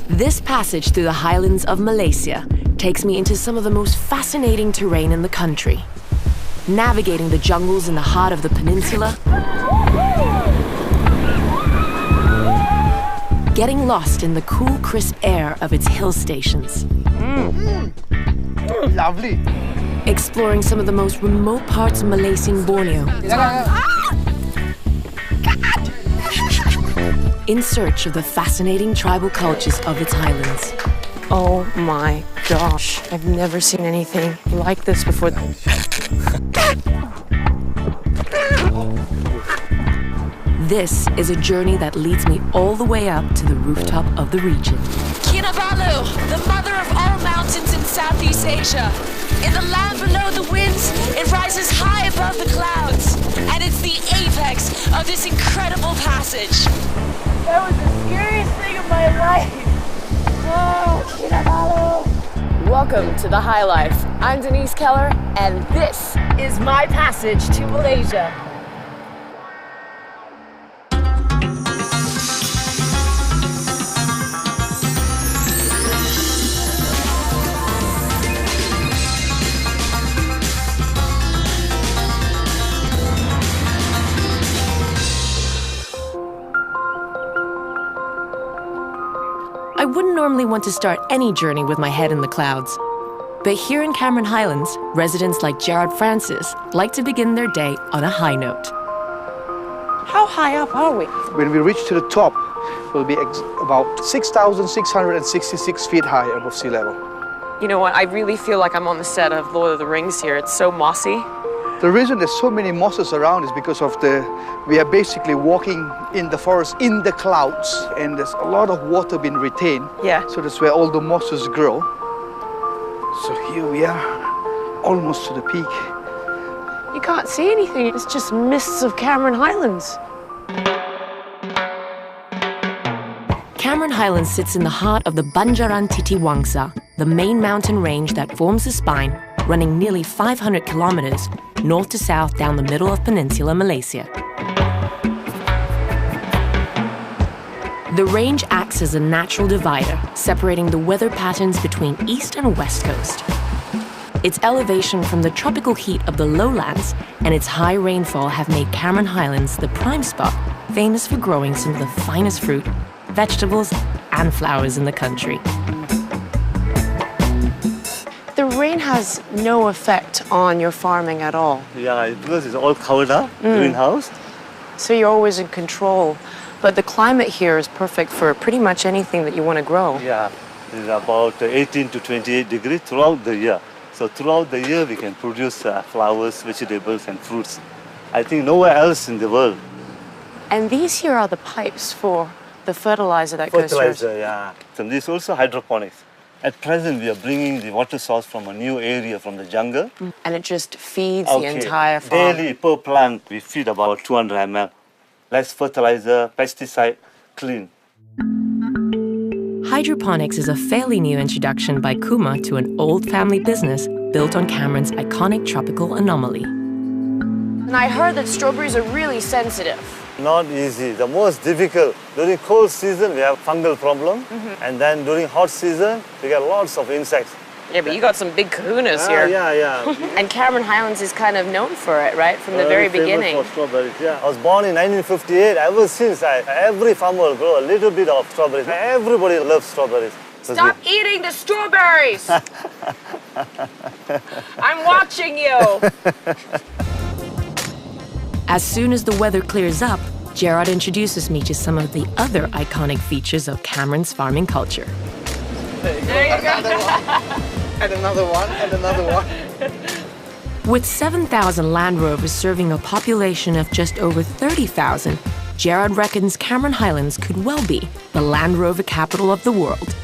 This passage through the highlands of Malaysia takes me into some of the most fascinating terrain in the country. Navigating the jungles in the heart of the peninsula, getting lost in the cool, crisp air of its hill stations. Lovely. Exploring some of the most remote parts of Malaysian Borneo. In search of the fascinating tribal cultures of its highlands. Oh my gosh, I've never seen anything like this before. This is a journey that leads me all the way up to the rooftop of the region. Kinabalu, the mother of all mountains in Southeast Asia. In the land below the winds, it rises high above the clouds. And it's the apex of this incredible passage. That was the scariest thing of my life. Oh, Kinabalu. Welcome to The High Life. I'm Denise Keller, and this Is my passage to Malaysia. I wouldn't normally want to start any journey with my head in the clouds. But here in Cameron Highlands, residents like Gerard Francis like to begin their day on a high note. how high up are we? When we reach to the top, we'll be about 6,666 feet high above sea level. You know what, I really feel like I'm on the set of Lord of the Rings here. It's so mossy. The reason there's so many mosses around is because of we are basically walking in the forest in the clouds, and there's a lot of water being retained. Yeah. So that's where all the mosses grow. So here we are, almost to the peak. You can't see anything. It's just mists of Cameron Highlands. Cameron Highlands sits in the heart of the Banjaran Titiwangsa, the main mountain range that forms the spine, running nearly 500 kilometers north to south down the middle of Peninsular Malaysia. The range acts as a natural divider, separating the weather patterns between east and west coast. Its elevation from the tropical heat of the lowlands and its high rainfall have made Cameron Highlands the prime spot, famous for growing some of the finest fruit, vegetables, and flowers in the country. The rain has no effect on your farming at all. Yeah, because it's all covered up, greenhouse. So you're always in control. But the climate here is perfect for pretty much anything that you want to grow. Yeah, it's about 18 to 28 degrees throughout the year. So throughout the year, we can produce flowers, vegetables, and fruits. I think nowhere else in the world. And these here are the pipes for the fertilizer that goes through. Fertilizer, yeah. So this is also hydroponics. At present, we are bringing the water source from a new area from the jungle. And it just feeds the entire farm. Daily per plant, we feed about 200 ml. Less fertilizer, pesticide, clean. Hydroponics is a fairly new introduction by Kuma to an old family business built on Cameron's iconic tropical anomaly. And I heard that strawberries are really sensitive. Not easy. The most difficult. During cold season, we have fungal problem. And then during hot season, we get lots of insects. Yeah, but you got some big kahunas here. Yeah. And Cameron Highlands is kind of known for it, right? From the very beginning. For strawberries, yeah. I was born in 1958. Ever since, every farmer will grow a little bit of strawberries. Everybody loves strawberries. Stop eating the strawberries! I'm watching you! As soon as the weather clears up, Gerard introduces me to some of the other iconic features of Cameron's farming culture. There you go. And another one, and another one. With 7,000 Land Rovers serving a population of just over 30,000, Gerard reckons Cameron Highlands could well be the Land Rover capital of the world.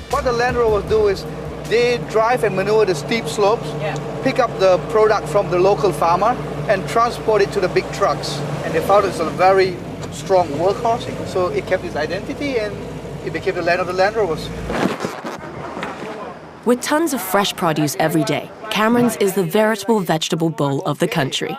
What the Land Rovers do is they drive and maneuver the steep slopes, pick up the product from the local farmer, and transport it to the big trucks. And they found it's a very strong workhorse, so it kept its identity and it became the land of the Land Rovers. With tons of fresh produce every day, Cameron's is the veritable vegetable bowl of the country.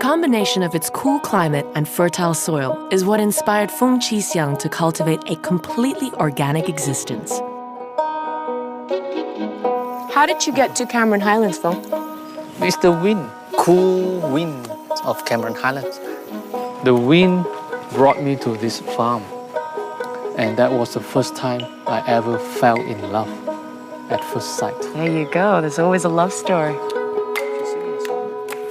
combination of its cool climate and fertile soil is what inspired Feng Qi to cultivate a completely organic existence. How did you get to Cameron Highlands, Feng? It's the wind, cool wind of Cameron Highlands. The wind brought me to this farm, and that was the first time I ever fell in love at first sight. There you go. There's always a love story.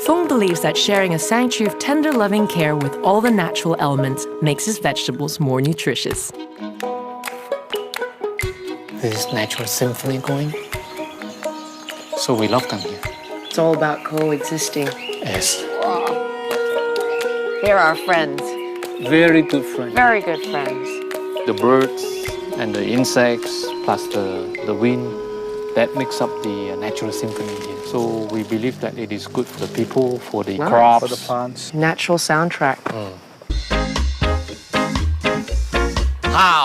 Feng believes that sharing a sanctuary of tender, loving care with all the natural elements makes his vegetables more nutritious. This natural symphony going. So we love them here. It's all about coexisting. Yes. They're our friends. Very good friend. Very good friends. The birds and the insects plus the wind, that makes up the natural symphony here. So we believe that it is good for the people, for the crops. For the plants. Natural soundtrack.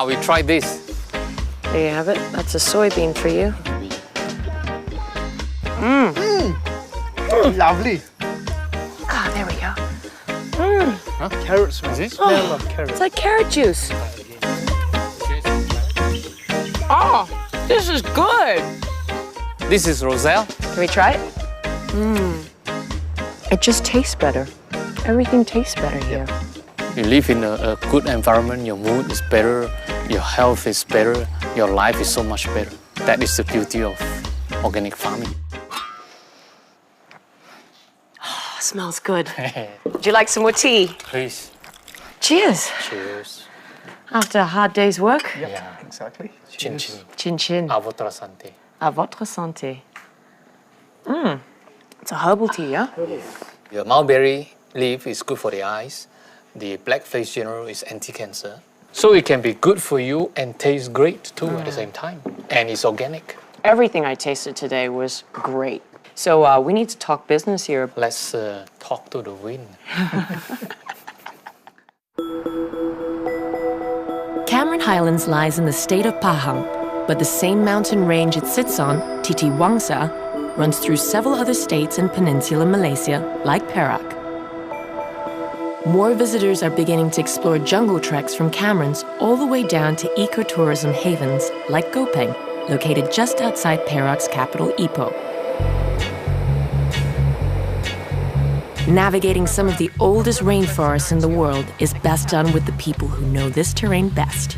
We tried this. There you have it. That's a soybean for you. Lovely. Ah, there we go. Carrot smell. Smell of carrot. It's like carrot juice. Oh, this is good. This is Roselle. Can we try it? It just tastes better. Everything tastes better here. You live in a good environment, your mood is better, your health is better, your life is so much better. That is the beauty of organic farming. Oh, smells good. Would you like some more tea? Please. Cheers. Cheers. After a hard day's work. Yeah, exactly. Chin chin. Chin chin. À votre santé. À votre santé. It's a herbal tea, yeah? The mulberry leaf is good for the eyes. The black face general is anti-cancer. So it can be good for you and taste great too at the same time. And it's organic. Everything I tasted today was great. So we need to talk business here. Let's talk to the wind. Cameron Highlands lies in the state of Pahang, but the same mountain range it sits on, Titiwangsa, runs through several other states in peninsular Malaysia, like Perak. More visitors are beginning to explore jungle treks from Camerons all the way down to ecotourism havens like Gopeng, located just outside Perak's capital, Ipoh. Navigating some of the oldest rainforests in the world is best done with the people who know this terrain best.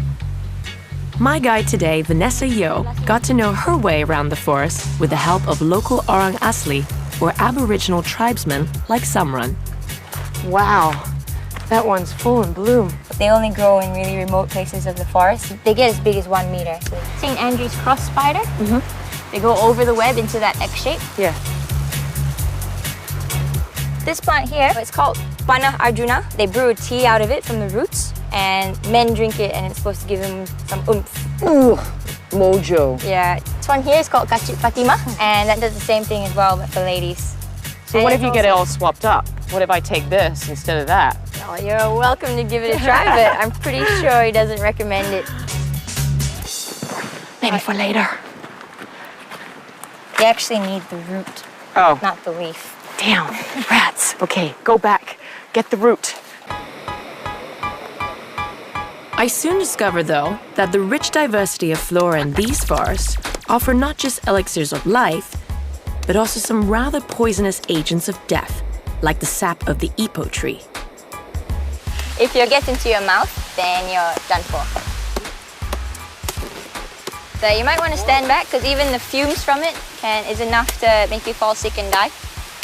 My guide today, Vanessa Yo, got to know her way around the forest with the help of local Orang Asli, or Aboriginal tribesmen like Samran. Wow, that one's full in bloom. They only grow in really remote places of the forest. They get as big as 1 meter. St. Andrew's cross spider. They go over the web into that X shape. Yeah. This plant here, it's called Panah Arjuna. They brew a tea out of it from the roots, and men drink it, and it's supposed to give them some oomph. Ooh, mojo. Yeah, this one here is called Kachit Fatima, and that does the same thing as well, but for ladies. So And what if it's you get it also- all swapped up? What if I take this instead of that? Oh, you're welcome to give it a try, but I'm pretty sure he doesn't recommend it. Maybe for later. They actually need the root, Oh, not the leaf. damn, rats. Okay, go back. Get the root. I soon discovered, though, that the rich diversity of flora in these forests offer not just elixirs of life, but also some rather poisonous agents of death, like the sap of the Ipoh tree. If you get into your mouth, then you're done for. So you might want to stand back, because even the fumes from it is enough to make you fall sick and die.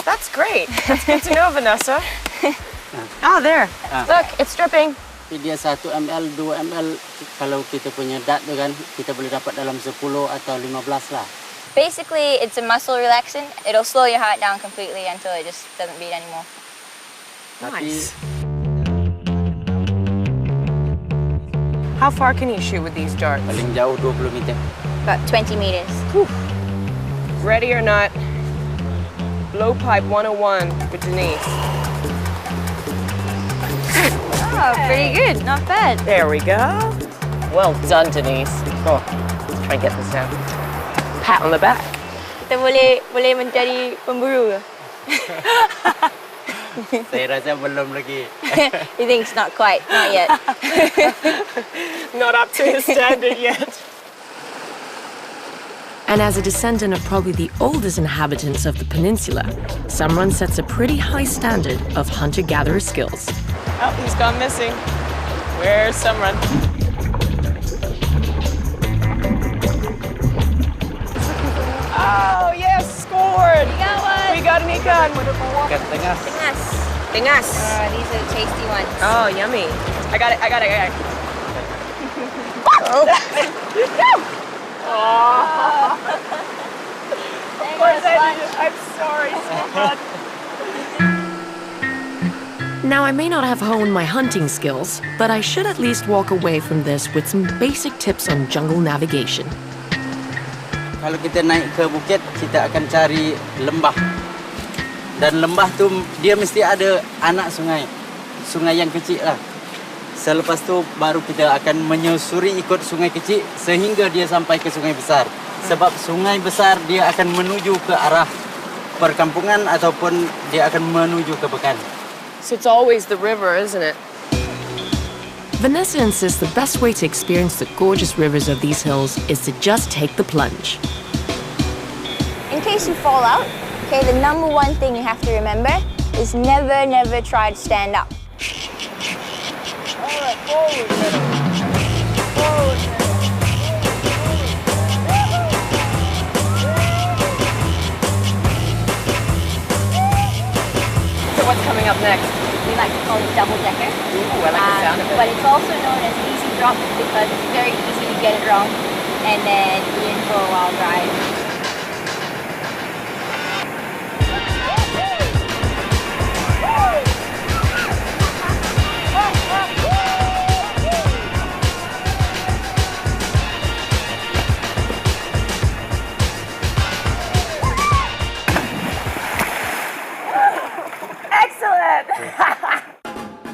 That's great. That's good to know, Vanessa. Oh, there. Look, it's dripping. Dia 1 ml, 2 ml, kalau kita punya dat tu kan, kita boleh dapat dalam 10 atau 15 lah. Basically, it's a muscle relaxant. It'll slow your heart down completely until it just doesn't beat anymore. Nice. How far can you shoot with these darts? Paling jauh 20 meter. About 20 meters. Ready or not, blowpipe 101 for Denise. Oh, pretty good. Not bad. There we go. Well done, Denise. Oh, let's try and get this out. Pat on the back. Kita boleh mencari pemburu ke? Saya rasa belum lagi. You think it's not quite, not yet. Not up to his standard yet. And as a descendant of probably the oldest inhabitants of the peninsula, Samran sets a pretty high standard of hunter-gatherer skills. Oh, he's gone missing. Where's Samran? Oh, yes, scored! You got one! We got an ikan. Ikan tengas. Tingas. Tingas. These are the tasty ones. Oh, yummy. I got it. Oh. Of course I did. I'm sorry, Samran. Now, I may not have honed my hunting skills, but I should at least walk away from this with some basic tips on jungle navigation. Kalau kita naik ke bukit, kita akan cari lembah. Dan lembah tu dia mesti ada anak sungai. Sungai yang kecil lah. Selepas tu baru kita akan menyusuri ikut sungai kecil sehingga dia sampai ke sungai besar. Sebab sungai besar dia akan menuju ke arah perkampungan ataupun dia akan menuju ke pekan. So it's always the river, isn't it? Vanessa insists the best way to experience the gorgeous rivers of these hills is to just take the plunge. In case you fall out, okay, the number one thing you have to remember is never try to stand up. All right, forward, middle. Forward, middle. So what's coming up next? We like to call it double-decker. Ooh, I like the sound of it. But it's also known as easy drop because it's very easy to get it wrong and then be in for a wild ride.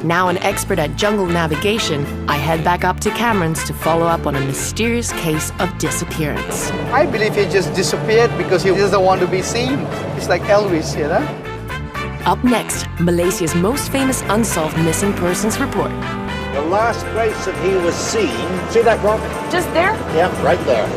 Now an expert at jungle navigation, I head back up to Cameron's to follow up on a mysterious case of disappearance. I believe he just disappeared because he doesn't want to be seen. It's like Elvis, you know? Up next, Malaysia's most famous unsolved missing persons report. The last place that he was seen, see that rock? Just there? Yeah, right there.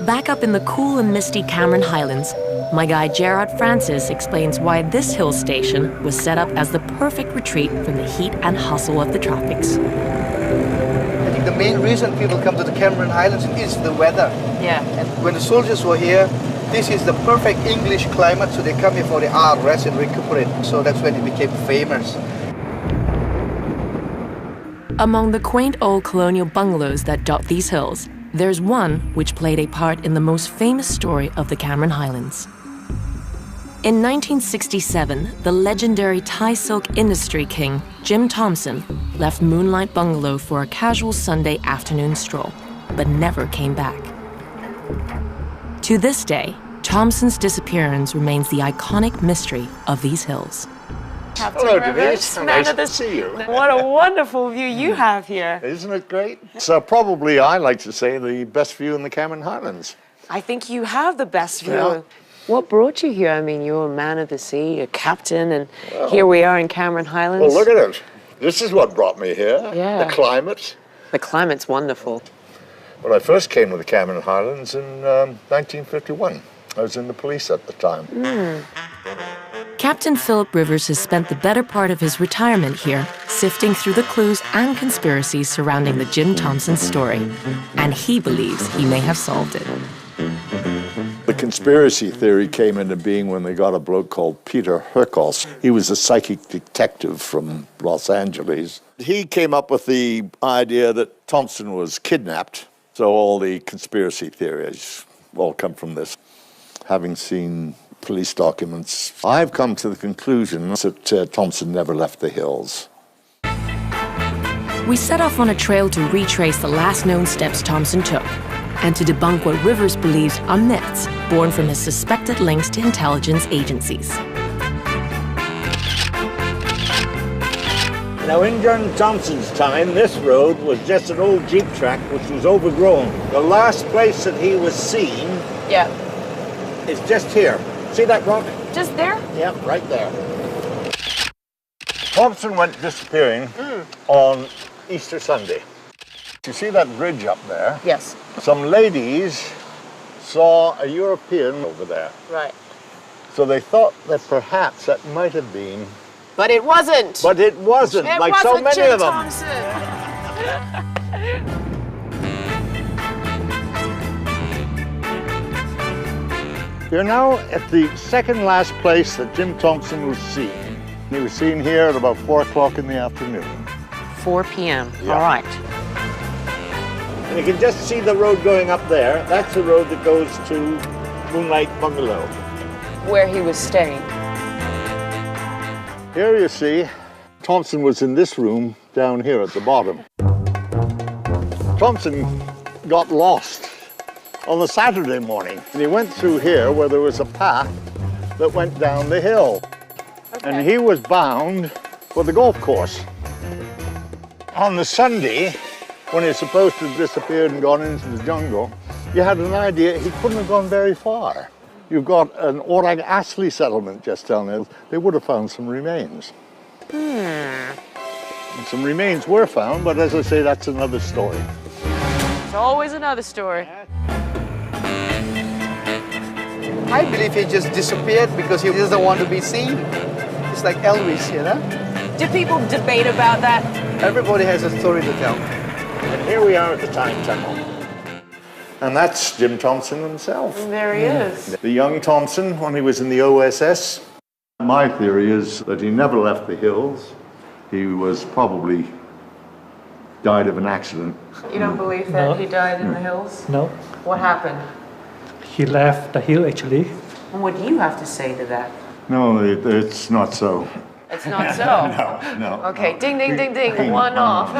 Back up in the cool and misty Cameron Highlands, my guide Gerard Francis explains why this hill station was set up as the perfect retreat from the heat and hustle of the tropics. I think the main reason people come to the Cameron Highlands is the weather. Yeah. And when the soldiers were here, this is the perfect English climate, so they come here for the art, rest and recuperate. So that's when it became famous. Among the quaint old colonial bungalows that dot these hills, there's one which played a part in the most famous story of the Cameron Highlands. In 1967, the legendary Thai silk industry king, Jim Thompson, left Moonlight Bungalow for a casual Sunday afternoon stroll, but never came back. To this day, Thompson's disappearance remains the iconic mystery of these hills. Hello, Denise. Nice to see you. What a wonderful view you have here. Isn't it great? It's probably, I like to say, the best view in the Cameron Highlands. I think you have the best view. Yeah. What brought you here? I mean, you're a man of the sea, a captain, and here we are in Cameron Highlands. Well, look at it. This is what brought me here. Yeah. The climate. The climate's wonderful. When I first came to the Cameron Highlands in 1951, I was in the police at the time. Captain Philip Rivers has spent the better part of his retirement here, sifting through the clues and conspiracies surrounding the Jim Thompson story. And he believes he may have solved it. The conspiracy theory came into being when they got a bloke called Peter Herkos. He was a psychic detective from Los Angeles. He came up with the idea that Thompson was kidnapped. So all the conspiracy theories all come from this. Having seen police documents, I've come to the conclusion that Thompson never left the hills. We set off on a trail to retrace the last known steps Thompson took, and to debunk what Rivers believes are myths born from his suspected links to intelligence agencies. Now, in John Thompson's time, this road was just an old jeep track which was overgrown. The last place that he was seen Yeah. is just here. See that rock? Just there? Yeah, right there. Thompson went disappearing on Easter Sunday. You see that bridge up there? Yes. Some ladies saw a European over there. Right. So they thought that perhaps that might have been... But it wasn't. But it wasn't, It like wasn't so many Jim of them. Thompson. We're now at the second last place that Jim Thompson was seen. He was seen here at about 4 o'clock in the afternoon. 4 p.m. Yeah. All right. And you can just see the road going up there. That's the road that goes to Moonlight Bungalow. Where he was staying. Here you see, Thompson was in this room down here at the bottom. Thompson got lost on the Saturday morning. And he went through here where there was a path that went down the hill. Okay. And he was bound for the golf course. On the Sunday, when he was supposed to have disappeared and gone into the jungle, you had an idea he couldn't have gone very far. You've got an Orang Asli settlement just down there. They would have found some remains. And some remains were found, but as I say, that's another story. It's always another story. I believe he just disappeared because he doesn't want to be seen. It's like Elvis, you know? Do people debate about that? Everybody has a story to tell. And here we are at the time tunnel. And that's Jim Thompson himself. There he is. The young Thompson when he was in the OSS. My theory is that he never left the hills. He was probably died of an accident. You don't believe that he died in the hills? No. What happened? He left the hill actually. And what do you have to say to that? No, it's not so. It's not so? No. Okay, no. ding, ding, ding, ding, one off.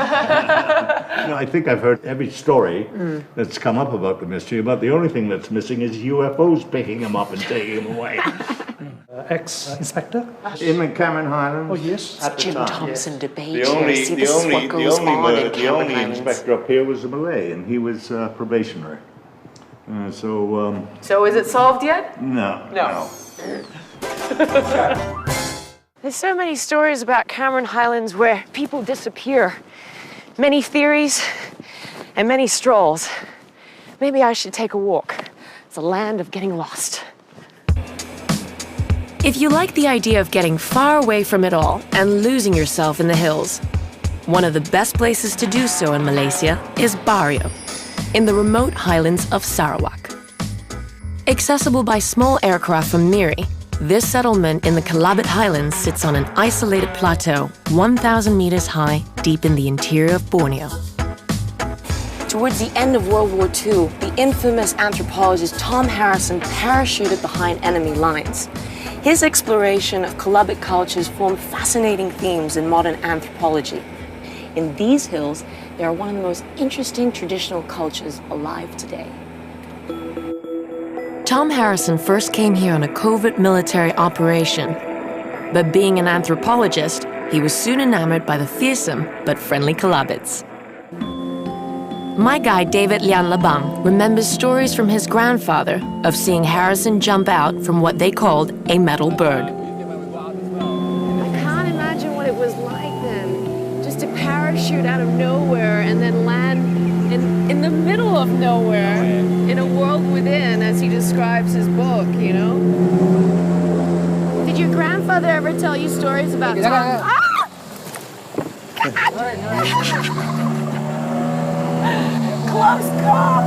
No, I think I've heard every story that's come up about the mystery, but the only thing that's missing is UFOs picking him up and taking him away. Ex-inspector? In the Cameron Highlands? Oh, yes. At the Jim time. Thompson debate. The only Highlands. inspector up here was a Malay, and he was probationary. So is it solved yet? No. There's so many stories about Cameron Highlands where people disappear. Many theories and many strolls. Maybe I should take a walk. It's a land of getting lost. If you like the idea of getting far away from it all and losing yourself in the hills, one of the best places to do so in Malaysia is Bario, in the remote highlands of Sarawak. Accessible by small aircraft from Miri, this settlement in the Kelabit Highlands sits on an isolated plateau 1,000 meters high, deep in the interior of Borneo. Towards the end of World War II, the infamous anthropologist Tom Harrison parachuted behind enemy lines. His exploration of Kelabit cultures formed fascinating themes in modern anthropology. In these hills, they are one of the most interesting traditional cultures alive today. Tom Harrison first came here on a covert military operation, but being an anthropologist, he was soon enamored by the fearsome but friendly Kelabits. My guide David Lian Labang remembers stories from his grandfather of seeing Harrison jump out from what they called a metal bird. I can't imagine what it was like then, just to parachute out of nowhere and then land in the middle of nowhere, in a world within, as he describes his book, you know? Did your grandfather ever tell you stories about Tom? Ah! Close call!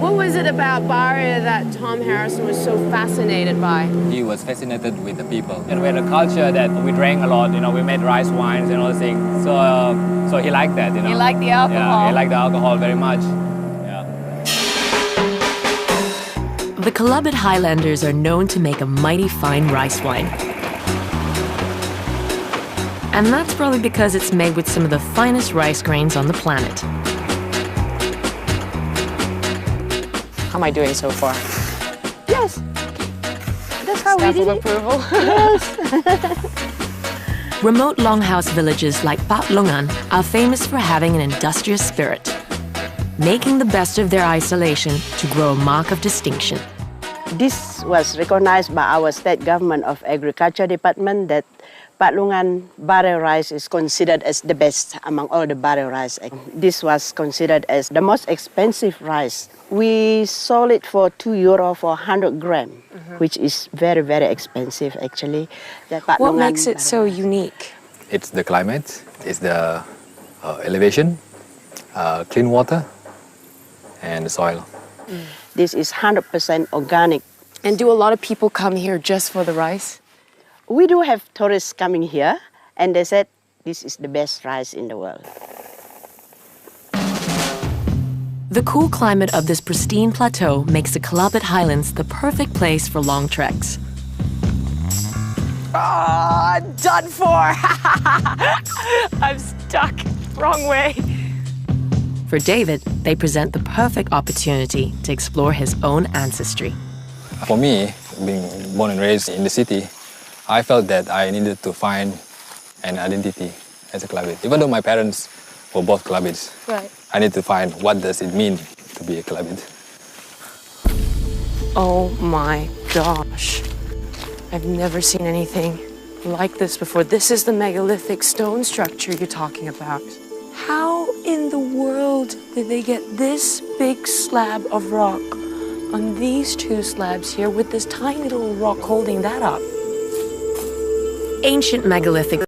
What was it about Baria that Tom Harrison was so fascinated by? He was fascinated with the people and with the culture that we drank a lot, we made rice wines and all those things. So he liked that, He liked the alcohol? Yeah, he liked the alcohol very much. Yeah. The Kelabit Highlanders are known to make a mighty fine rice wine. And that's probably because it's made with some of the finest rice grains on the planet. How am I doing so far? Yes. That's how we did it. approval? Yes. Remote longhouse villages like Pat Longan are famous for having an industrious spirit. making the best of their isolation to grow a mark of distinction. This was recognized by our state government of agriculture department that Patlungan barley rice is considered as the best among all the barley rice. This was considered as the most expensive rice. We sold it for €2 for 100 grams, which is very, very expensive actually. What makes it so unique? It's the climate, it's the elevation, clean water, and the soil. This is 100% organic. And do a lot of people come here just for the rice? We do have tourists coming here, and they said this is the best rice in the world. The cool climate of this pristine plateau makes the Kelabit Highlands the perfect place for long treks. Ah, done for! I'm stuck. Wrong way. For David, they present the perfect opportunity to explore his own ancestry. For me, being born and raised in the city, I felt that I needed to find an identity as a Kelabit. Even though my parents were both Kelabits, right. I need to find what does it mean to be a Kelabit. Oh my gosh. I've never seen anything like this before. This is the megalithic stone structure you're talking about. How in the world did they get this big slab of rock on these two slabs here with this tiny little rock holding that up? Ancient megalithic